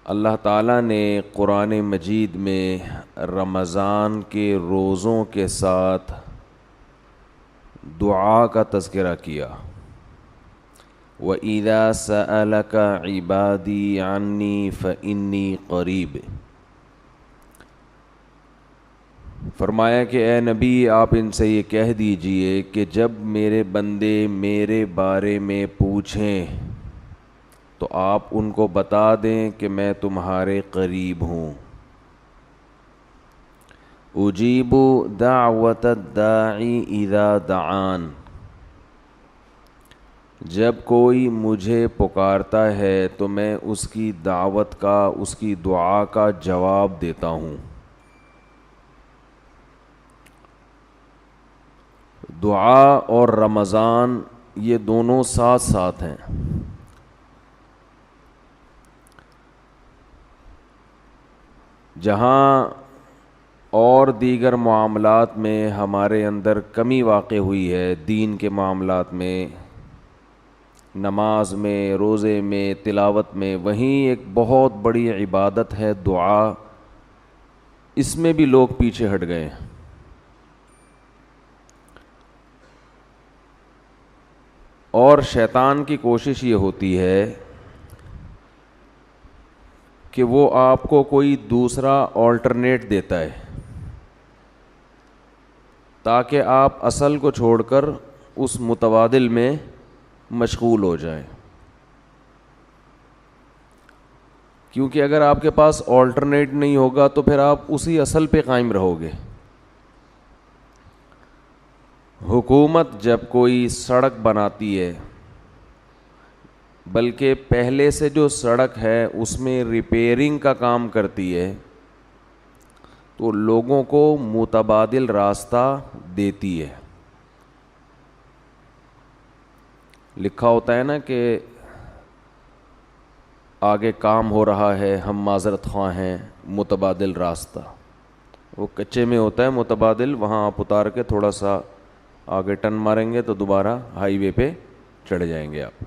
اللہ تعالیٰ نے قرآن مجید میں رمضان کے روزوں کے ساتھ دعا کا تذکرہ کیا۔ وَإِذَا سَأَلَكَ عِبَادِي عَنِّي فَإِنِّي قَرِيبٌ، فرمایا کہ اے نبی آپ ان سے یہ کہہ دیجئے کہ جب میرے بندے میرے بارے میں پوچھیں تو آپ ان کو بتا دیں کہ میں تمہارے قریب ہوں۔ اجیب دعوت الداعی اذا دعان، جب کوئی مجھے پکارتا ہے تو میں اس کی دعوت کا، اس کی دعا کا جواب دیتا ہوں۔ دعا اور رمضان یہ دونوں ساتھ ساتھ ہیں۔ جہاں اور دیگر معاملات میں ہمارے اندر کمی واقع ہوئی ہے، دین کے معاملات میں، نماز میں، روزے میں، تلاوت میں، وہیں ایک بہت بڑی عبادت ہے دعا، اس میں بھی لوگ پیچھے ہٹ گئے ہیں۔ اور شیطان کی کوشش یہ ہوتی ہے کہ وہ آپ کو کوئی دوسرا آلٹرنیٹ دیتا ہے تاکہ آپ اصل کو چھوڑ کر اس متبادل میں مشغول ہو جائیں، کیونکہ اگر آپ کے پاس آلٹرنیٹ نہیں ہوگا تو پھر آپ اسی اصل پہ قائم رہو گے۔ حکومت جب کوئی سڑک بناتی ہے، بلکہ پہلے سے جو سڑک ہے اس میں ریپیئرنگ کا کام کرتی ہے، تو لوگوں کو متبادل راستہ دیتی ہے۔ لکھا ہوتا ہے نا کہ آگے کام ہو رہا ہے، ہم معذرت خواہ ہیں، متبادل راستہ۔ وہ کچے میں ہوتا ہے متبادل، وہاں آپ اتار کے تھوڑا سا آگے ٹرن ماریں گے تو دوبارہ ہائی وے پہ چڑھ جائیں گے آپ۔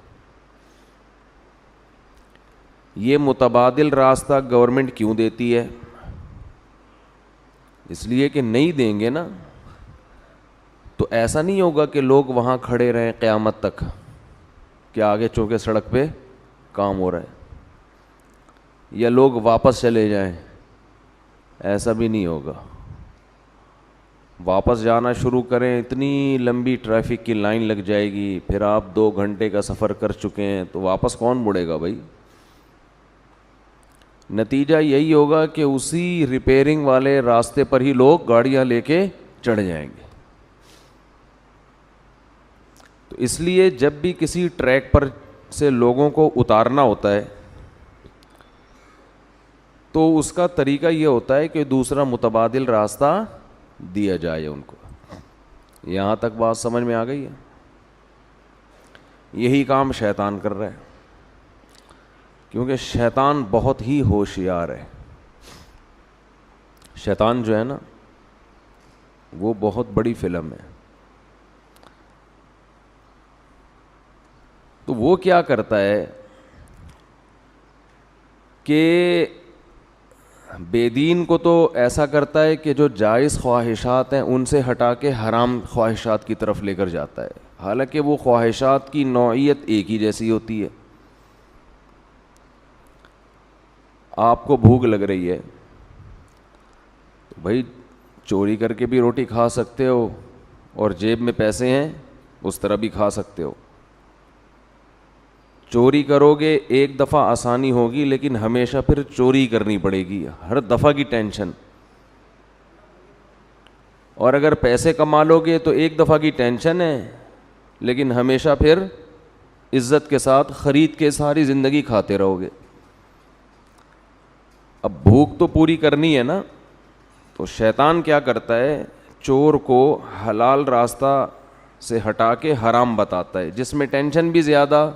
یہ متبادل راستہ گورنمنٹ کیوں دیتی ہے؟ اس لیے کہ نہیں دیں گے نا تو ایسا نہیں ہوگا کہ لوگ وہاں کھڑے رہیں قیامت تک کہ آگے چونکہ سڑک پہ کام ہو رہا ہے، یا لوگ واپس چلے جائیں، ایسا بھی نہیں ہوگا۔ واپس جانا شروع کریں، اتنی لمبی ٹریفک کی لائن لگ جائے گی، پھر آپ 2 گھنٹے کا سفر کر چکے ہیں تو واپس کون مڑے گا بھائی؟ نتیجہ یہی ہوگا کہ اسی ریپیئرنگ والے راستے پر ہی لوگ گاڑیاں لے کے چڑھ جائیں گے۔ تو اس لیے جب بھی کسی ٹریک پر سے لوگوں کو اتارنا ہوتا ہے تو اس کا طریقہ یہ ہوتا ہے کہ دوسرا متبادل راستہ دیا جائے ان کو۔ یہاں تک بات سمجھ میں آ گئی ہے؟ یہی کام شیطان کر رہا ہے، کیونکہ شیطان بہت ہی ہوشیار ہے۔ شیطان جو ہے نا وہ بہت بڑی فلم ہے۔ تو وہ کیا کرتا ہے کہ بے دین کو تو ایسا کرتا ہے کہ جو جائز خواہشات ہیں ان سے ہٹا کے حرام خواہشات کی طرف لے کر جاتا ہے، حالانکہ وہ خواہشات کی نوعیت ایک ہی جیسی ہوتی ہے۔ آپ کو بھوک لگ رہی ہے تو بھائی چوری کر کے بھی روٹی کھا سکتے ہو، اور جیب میں پیسے ہیں اس طرح بھی کھا سکتے ہو۔ چوری کرو گے ایک دفعہ آسانی ہوگی، لیکن ہمیشہ پھر چوری کرنی پڑے گی، ہر دفعہ کی ٹینشن۔ اور اگر پیسے کما لو گے تو ایک دفعہ کی ٹینشن ہے، لیکن ہمیشہ پھر عزت کے ساتھ خرید کے ساری زندگی کھاتے رہو گے۔ اب بھوک تو پوری کرنی ہے نا، تو شیطان کیا کرتا ہے، چور کو حلال راستہ سے ہٹا کے حرام بتاتا ہے، جس میں ٹینشن بھی زیادہ،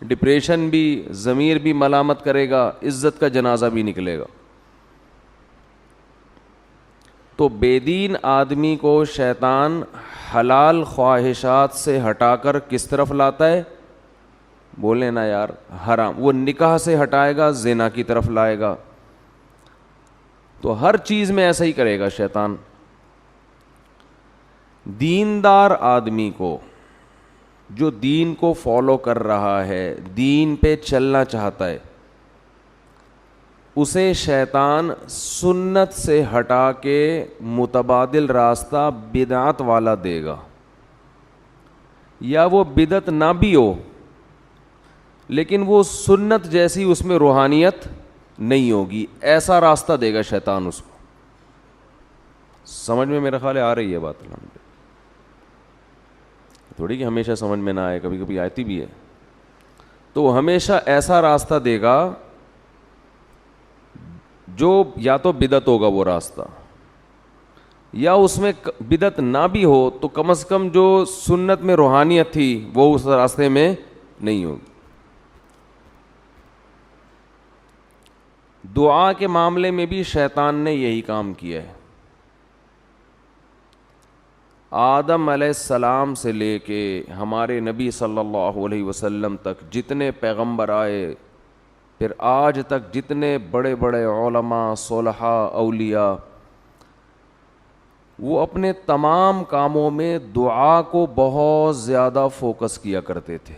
ڈپریشن بھی، ضمیر بھی ملامت کرے گا، عزت کا جنازہ بھی نکلے گا۔ تو بے دین آدمی کو شیطان حلال خواہشات سے ہٹا کر کس طرف لاتا ہے؟ بولے نا یار حرام، وہ نکاح سے ہٹائے گا زنا کی طرف لائے گا. تو ہر چیز میں ایسا ہی کرے گا شیطان. دیندار آدمی کو جو دین کو فالو کر رہا ہے، دین پہ چلنا چاہتا ہے، اسے شیطان سنت سے ہٹا کے متبادل راستہ بدعت والا دے گا. یا وہ بدعت نہ بھی ہو لیکن وہ سنت جیسی اس میں روحانیت نہیں ہوگی، ایسا راستہ دے گا شیطان اس کو. سمجھ میں میرا خیال ہے آ رہی ہے بات؟ تھوڑی کہ ہمیشہ سمجھ میں نہ آئے، کبھی کبھی آتی بھی ہے. تو وہ ہمیشہ ایسا راستہ دے گا جو یا تو بدعت ہوگا وہ راستہ، یا اس میں بدعت نہ بھی ہو تو کم از کم جو سنت میں روحانیت تھی وہ اس راستے میں نہیں ہوگی. دعا کے معاملے میں بھی شیطان نے یہی کام کیا ہے. آدم علیہ السلام سے لے کے ہمارے نبی صلی اللہ علیہ وسلم تک جتنے پیغمبر آئے، پھر آج تک جتنے بڑے بڑے علماء، صلحاء، اولیاء، وہ اپنے تمام کاموں میں دعا کو بہت زیادہ فوکس کیا کرتے تھے.